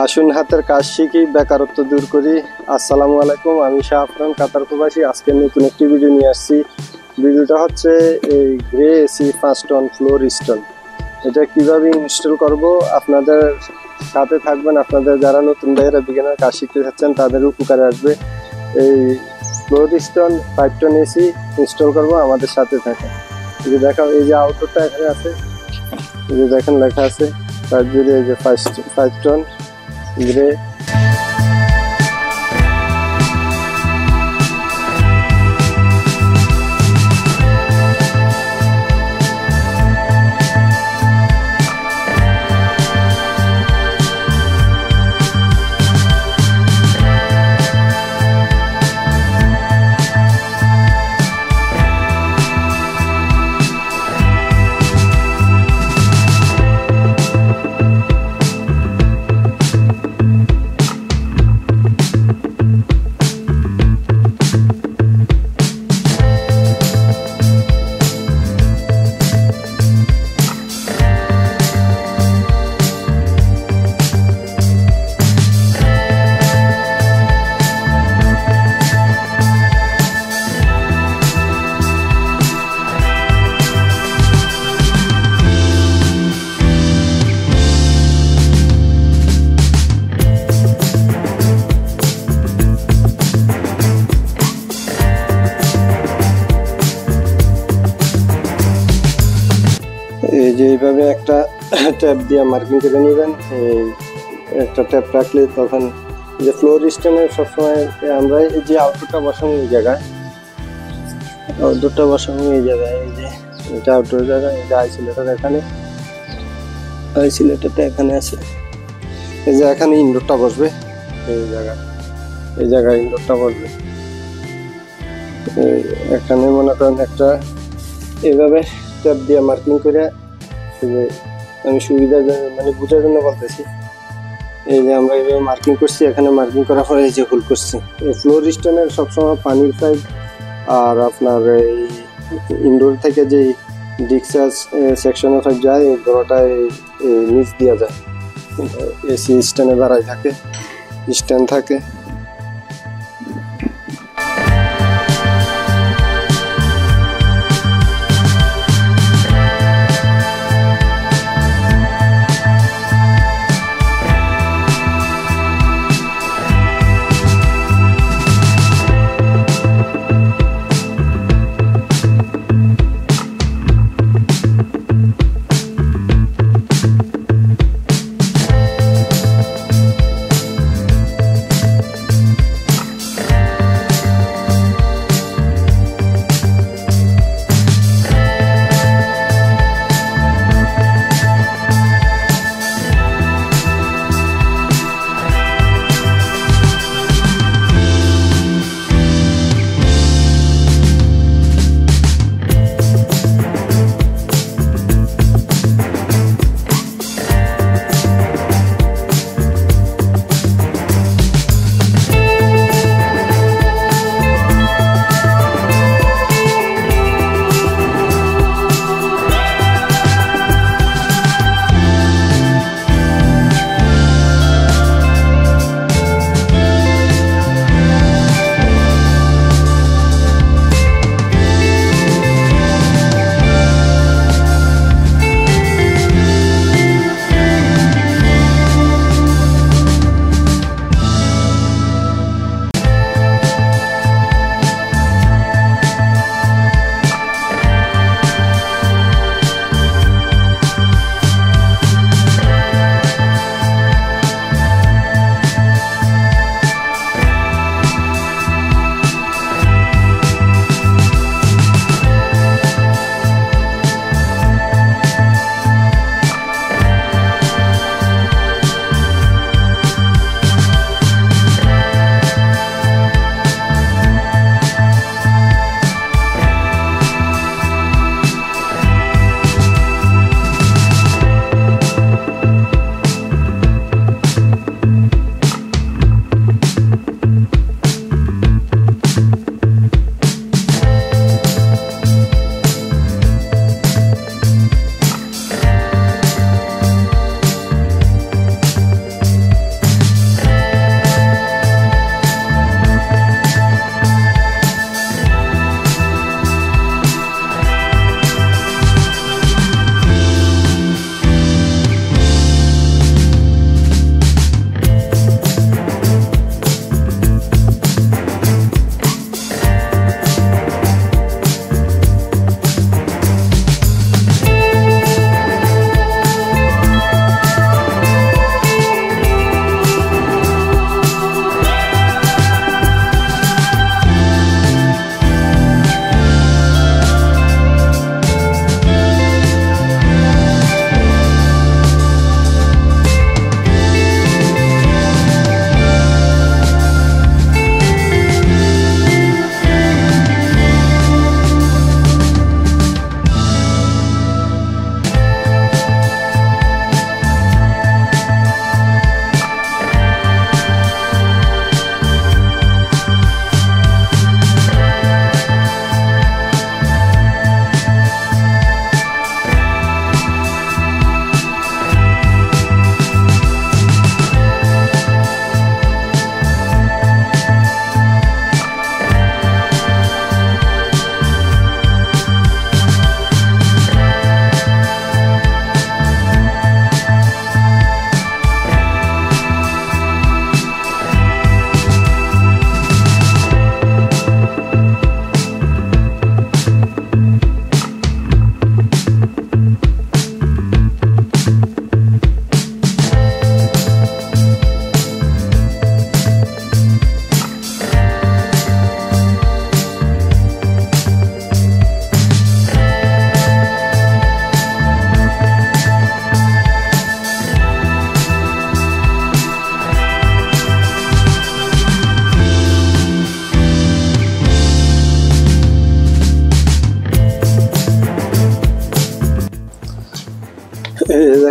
আসুন হাতের কাজ শিখি, বেকারত্ব দূর করি। আসসালামু আলাইকুম, আমি শাহ আফরান, কাতার প্রবাসী। আজকে নতুন একটি ভিডিও নিয়ে আসছি। ভিডিওটা হচ্ছে এই grey AC 5 ton floor stone. এটা কিভাবে ইনস্টল করব, আপনাদের সাথে থাকবেন। আপনাদের যারা নতুন ভাইয়েরা বিগিনার কাজ শিখতে চাচ্ছেন তাদের উপকারে আসবে। এই floor stone 5 ton AC install করব, আমাদের সাথে থাকেন। এই যে দেখাও, এই যে আউটডোরটা এখানে আছে, এই যে দেখেন লেখা আছে তার জুড়ে, এই যে 5 টন গ্রে। এই যে এইভাবে একটা ট্যাপ দিয়ে মার্কিং করে নেবেন। এই একটা ট্যাপ রাখলে তখন যে ফ্লোর স্টোনের সবসময় আমরা এই যে আউটডোরটা বসানো এই জায়গায়, আউটডোরটা বসানো এই জায়গায়, এই যে এটা আউটডোর জায়গায়, এই যে আইসোলেটর এখানে, আইসোলেটরটা এখানে আছে। এই যে এখানে ইনডোরটা বসবে, এই জায়গায় ইনডোরটা বসবে। এখানে মনে করেন একটা এইভাবে ট্যাপ দিয়ে মার্কিং করে, আমি সুবিধা মানে বোঝার জন্য বলতেছি। এই যে আমরা এইভাবে মার্কিং করছি, এখানে মার্কিং করার পরে এই যে হোল করছি। এই ফ্লোর স্টোনের সবসময় পানির পাইপ আর আপনার এই ইনডোর থেকে যে ডিক্সাস সেকশনে পাইপ যায়, এই বড়টায় নিচ দেওয়া যায়। এসি স্ট্যান্ডে দাঁড়ায় থাকে, স্ট্যান্ড থাকে।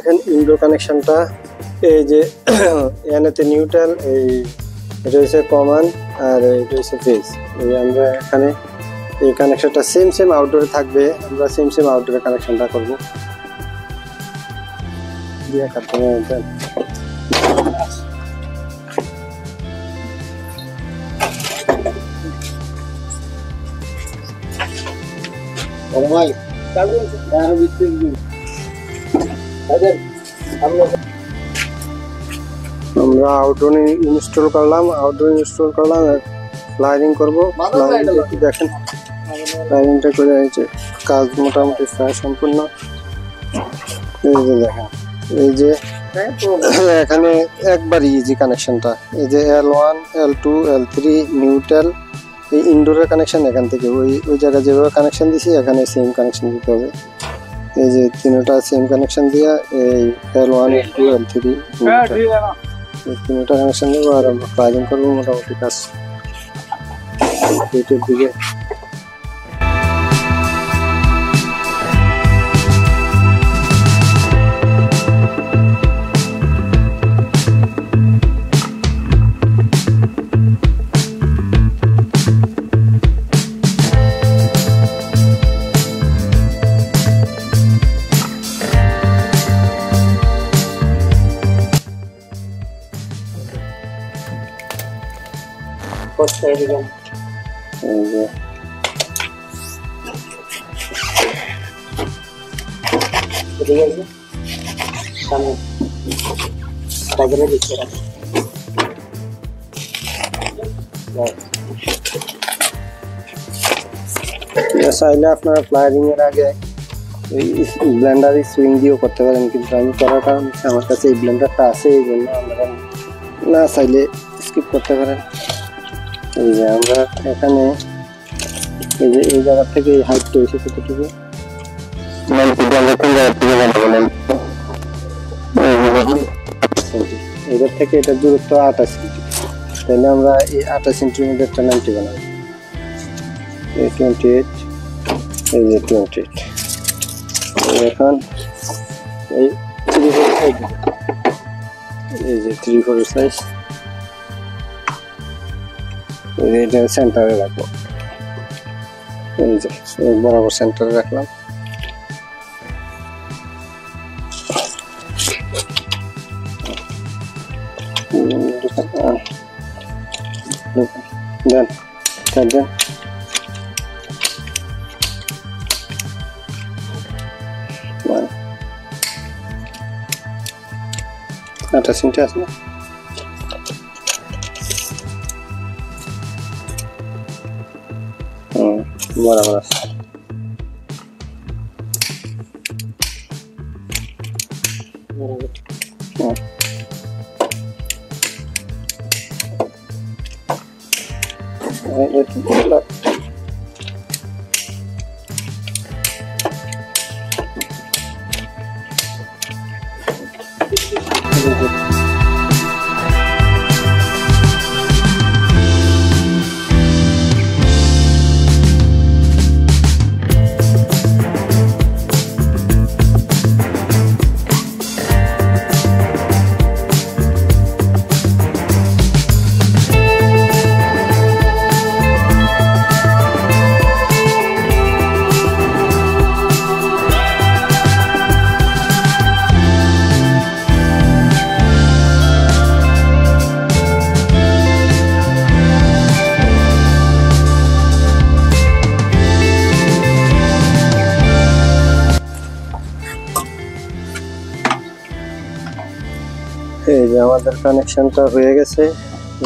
দেখেন ইনডোর কানেকশনটা, এই যে এনাতে নিউট্রাল, এটা হচ্ছে কমন, আর এটা হচ্ছে ফেজ। এই আমরা এখানে এই কানেকশনটা সেম আউটডোরে থাকবে, আমরা সেম আউটডোরে কানেকশনটা করবো। দিয়ে কাটতে দেন। আমরা আউটডোর ইনস্টল করলাম, ফ্লায়ারিং করবো। দেখেন ফ্লায়ারিংটা করে হয়েছে, কাজ মোটামুটি প্রায় সম্পূর্ণ। এই যে দেখেন, এই যে এখানে একবার ইজি কানেকশনটা, এই যে L1 L2 L3 নিউট্রাল, এই ইনডোরের কানেকশন এখান থেকে ওই জায়গায় যেভাবে কানেকশন দিছি এখানে সেম কানেকশন দিতে হবে। এই যে তিনটা সেম কানেকশন দিয়া এই L1 L2 L3 এই তিনটা কানেকশন দেবো, আর আমরা ফায়ারিং করবো। মোটামুটি কাজ এইটার দিকে। এই যে চাইলে আপনারা ফ্লায়ারিং এর আগে ওই ব্লেন্ডার সুইং দিয়েও করতে পারেন, কিন্তু আমি করার কারণ আমার কাছে এই ব্লেন্ডারটা আছে, এই জন্য আপনারা না চাইলে স্কিপ করতে পারেন। এই যে আমরা এখানে এই যে এই জায়গা থেকে এই হাইটটা এসে কতটুকু, এটার থেকে এটা দূরত্ব 28 সেন্টি, তাহলে আমরা এই 28 সেন্টিমিটারটা নামটি বানাবো। এই 28, এই যে 28, এখন এই 3/4 সাইজ, এই যে 3/4 সাইজ, এটা সেন্টারে রাখবো। এই যে বরাবর সেন্টারে রাখলাম। দেন দেন আটা সিনটে আছে না, বরাবর আছে। এই যে আমাদের কানেকশনটা হয়ে গেছে।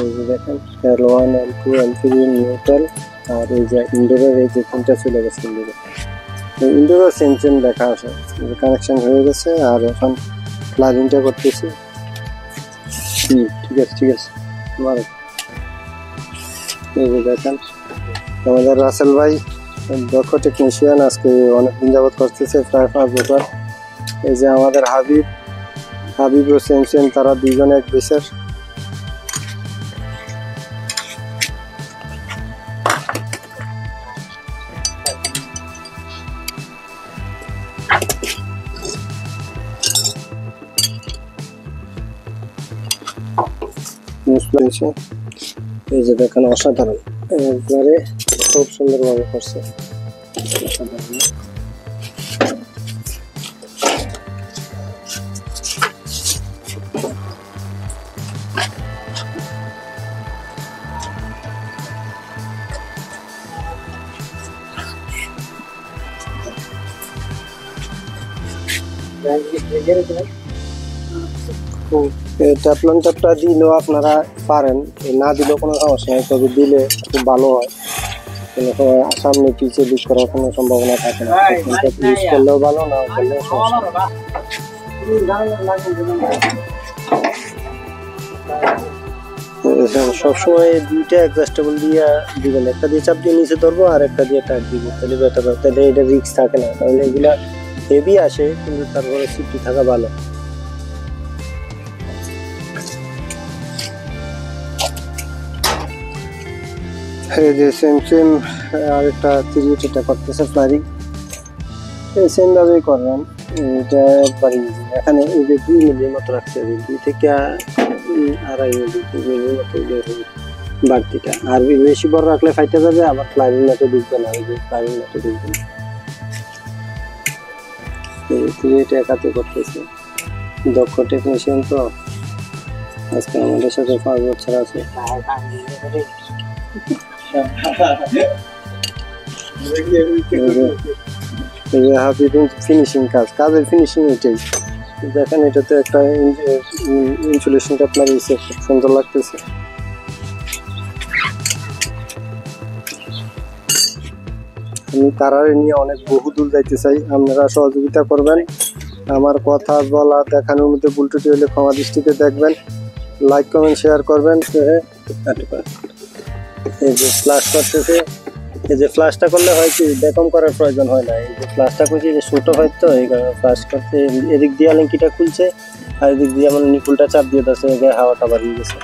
এই যে দেখেন L1 L2 L3 নিউট্রাল, আর এই যে ইনডোরের এই যে তিনটা চলে গেছে। ইনডোরের সেম দেখা আসে, কানেকশন হয়ে গেছে। আর এখন ফ্লায়ারিংটা করতেছি। ঠিক আছে মারো। এই যে দেখেন আমাদের রাসেল ভাই দক্ষ টেকনিশিয়ান, আজকে অনেকদিন যাবত করতেছে, প্রায় 5 বছর। এই যে আমাদের হাবিব ও সেম, তারা দুইজন এক বেসের। এই যে দেখেন অসাধারণ, একবারে খুব সুন্দরভাবে করছে। অসাধারণ। ট্যাপলন ট্যাপটা দিলেও আপনারা পারেন, না দিলেও কোনো সমস্যা নেই, তবে দিলে খুব ভালো হয়। কোনো সময় সামনে পিছিয়ে দিক করার কোনো সম্ভাবনা থাকে না, ইউজ করলেও ভালো, না করলেও সমস্যা। সবসময় দুইটা অ্যাডজাস্টেবল দিয়ে দিবেন, একটা দিয়ে চাপ দিয়ে নিচে ধরবো আর একটা দিয়ে টাইট দিব, তাহলে বেটার হয়। তাহলে এটা রিস্ক থাকে না, তাহলে এগুলা হেভি আসে কিন্তু তারপরে সেফটি থাকা ভালো। এই যে সেম সেম আরেকটা 380 করতেছে ফ্লারিং, সেম ভাবেই করবেন। এটা একবারই এখানে এই যে 2 মিলির মতো রাখছে, 2 থেকে 2.5 মিলির মতো বাড়তিটা, আর বেশি বড় রাখলে ফাইটে যাবে, আবার ফ্লারিং নেটে ঢুকবে না, এই যে ফ্লারিং নেটে ঢুকবে না। এটা একাতে করতেছে, দক্ষ টেকনিশিয়ান তো, আজকে আমাদের সাথে 5 বছর আছে। ফিনিশিং কাজের ফিনিশিং এটাই দেখেন। এটাতে একটা ইনসুলেশনটা আপনার খুব সুন্দর লাগতেছে। আমি তারারে নিয়ে অনেক বহুদূর যাইতে চাই, আপনারা সহযোগিতা করবেন। আমার কথা বলা দেখানোর মধ্যে ভুল ত্রুটি হলে ক্ষমা দৃষ্টিতে দেখবেন। লাইক কমেন্ট শেয়ার করবেন। এই যে ফ্লাশ করতেছে, এই যে ফ্লাশটা করলে হয় কি বেকম করার প্রয়োজন হয় না, এই যে ফ্লাশটা করছি যে ছোট হয় তো এই কারণে ফ্লাশ করতে এদিক দিয়ে লিঙ্কিটা খুলছে আর এদিক দিয়ে আমার নিকুলটা চাপ দিয়ে দিচ্ছে, হাওয়াটা বাড়িয়ে গেছে।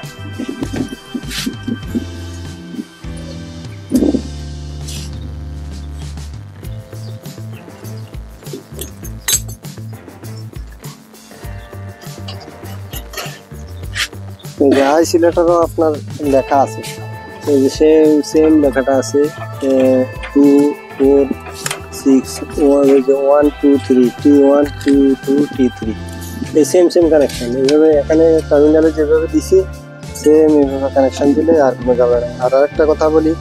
আই সিলেটারও আপনার লেখা আছে, এই যে সেম লেখাটা আছে 2 4 6 1 2 3 2 1 2 2 3 এই সেম কানেকশন। এইভাবে এখানে টার্মিনালে যেভাবে দিছি সেম এইভাবে কানেকশন দিলে আর কোনো যাবে না। আর আরেকটা কথা বলি,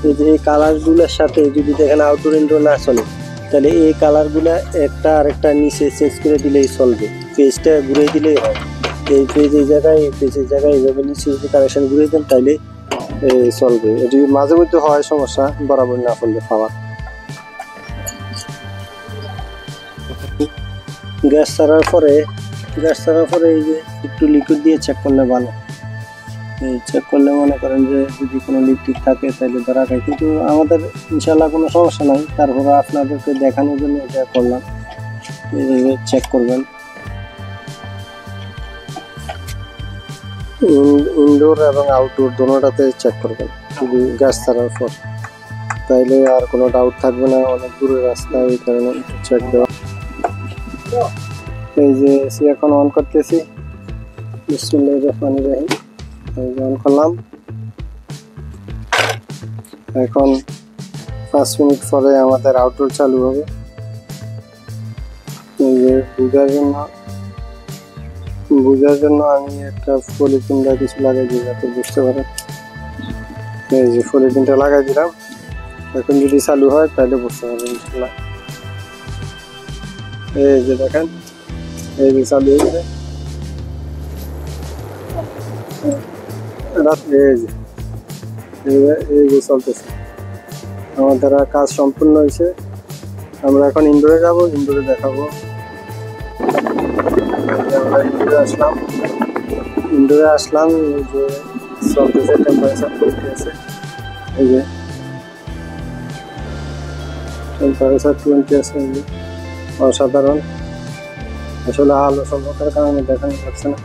এই যে এই কালারগুলোর সাথে যদি দেখেন আউটডোর ইনডোর না চলে, তাহলে এই কালারগুলো একটা আরেকটা নিচে চেঞ্জ করে দিলেই চলবে, পেজটা ঘুরে দিলেই হয়। এই পেজের জায়গায় এইভাবে নিচে যদি কানেকশন ঘুরে দেন তাহলে চলবে। এটি মাঝে মধ্যে হয় সমস্যা, বরাবর না করলে পাওয়ার। গ্যাস ছাড়ার পরে এই যে একটু লিকুইড দিয়ে চেক করলে ভালো। চেক করলে মনে করেন যে যদি কোনো লিকুইড থাকে তাহলে ধরা খায়, কিন্তু আমাদের ইনশাল্লাহ কোনো সমস্যা নাই। তারপরে আপনাদেরকে দেখানোর জন্য এটা করলাম, এইভাবে চেক করবেন। ইনডোর এবং আউটডোর দোনোটাতে চেক করবেন শুধু গ্যাস ছাড়ার পর, তাইলে আর কোনো ডাউট থাকবে না। অনেক দূরের রাস্তা, এই কারণে একটু চেক দেওয়া। এই যে এসি এখন অন করতেছি, বিসমিল্লাহির রহমানির রহিম। এই যে অন করলাম, এখন 5 মিনিট পরে আমাদের আউটডোর চালু হবে। এই যে বুঝার জন্য আমি একটা পলিথিন বা কিছু লাগাই দিই যাতে বুঝতে পারে। এই যে পলিথিনটা লাগাই দিলাম, এখন যদি চালু হয় তাহলে বুঝতে পারবেন ইনশাআল্লাহ। এই যে দেখেন, এই যে চালু হয়েছে রাত্রে, এই যে চলতেছে। আমার দ্বারা কাজ সম্পূর্ণ হয়েছে। আমরা এখন ইনডোরে যাব, ইনডোরে দেখাবো। আমরা ইনডোরে আসলাম, এই যে চলতেছে, টেম্পারেচার চলতেছে, এই যে টেম্পারেচার 20 আছে। এই যে অসাধারণ, আসলে আলো স্বল্পতার কারণে দেখানো যাচ্ছে না।